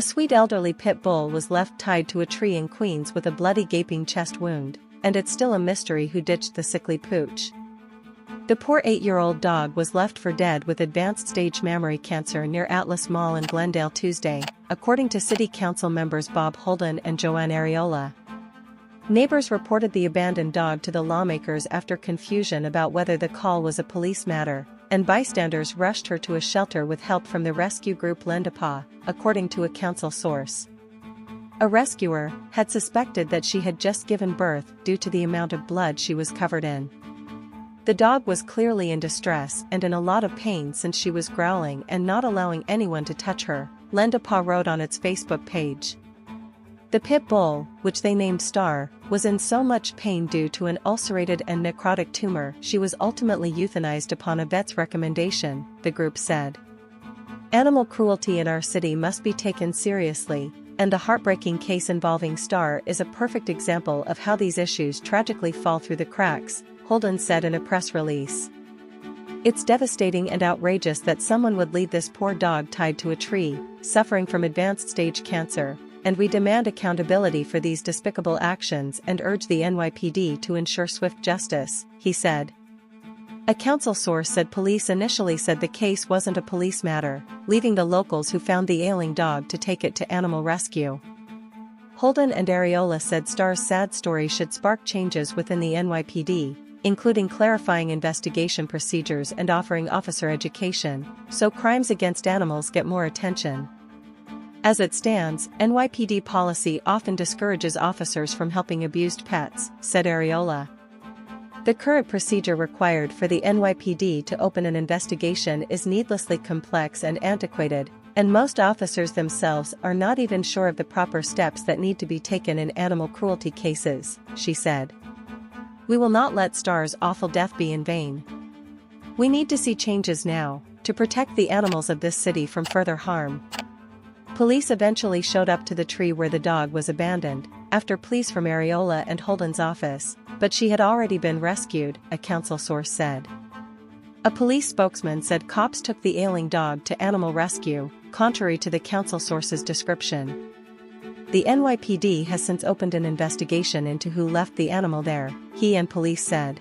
A sweet elderly pit bull was left tied to a tree in Queens with a bloody gaping chest wound, and it's still a mystery who ditched the sickly pooch. The poor 8-year-old dog was left for dead with advanced stage mammary cancer near Atlas Mall in Glendale Tuesday, according to City Council members Bob Holden and Joann Ariola. Neighbors reported the abandoned dog to the lawmakers after confusion about whether the call was a police matter, and bystanders rushed her to a shelter with help from the rescue group Lend-a-Paw, according to a council source. A rescuer had suspected that she had just given birth due to the amount of blood she was covered in. The dog was clearly in distress and in a lot of pain since she was growling and not allowing anyone to touch her, Lend-a-Paw wrote on its Facebook page. The pit bull, which they named Star, was in so much pain due to an ulcerated and necrotic tumor she was ultimately euthanized upon a vet's recommendation, the group said. Animal cruelty in our city must be taken seriously, and the heartbreaking case involving Star is a perfect example of how these issues tragically fall through the cracks, Holden said in a press release. It's devastating and outrageous that someone would leave this poor dog tied to a tree, suffering from advanced stage cancer, and we demand accountability for these despicable actions and urge the NYPD to ensure swift justice, he said. A council source said police initially said the case wasn't a police matter, leaving the locals who found the ailing dog to take it to animal rescue. Holden and Ariola said Star's sad story should spark changes within the NYPD, including clarifying investigation procedures and offering officer education, so crimes against animals get more attention. As it stands, NYPD policy often discourages officers from helping abused pets, said Ariola. The current procedure required for the NYPD to open an investigation is needlessly complex and antiquated, and most officers themselves are not even sure of the proper steps that need to be taken in animal cruelty cases, she said. We will not let Star's awful death be in vain. We need to see changes now, to protect the animals of this city from further harm. Police eventually showed up to the tree where the dog was abandoned, after pleas from Ariola and Holden's office, but she had already been rescued, a council source said. A police spokesman said cops took the ailing dog to animal rescue, contrary to the council source's description. The NYPD has since opened an investigation into who left the animal there, he and police said.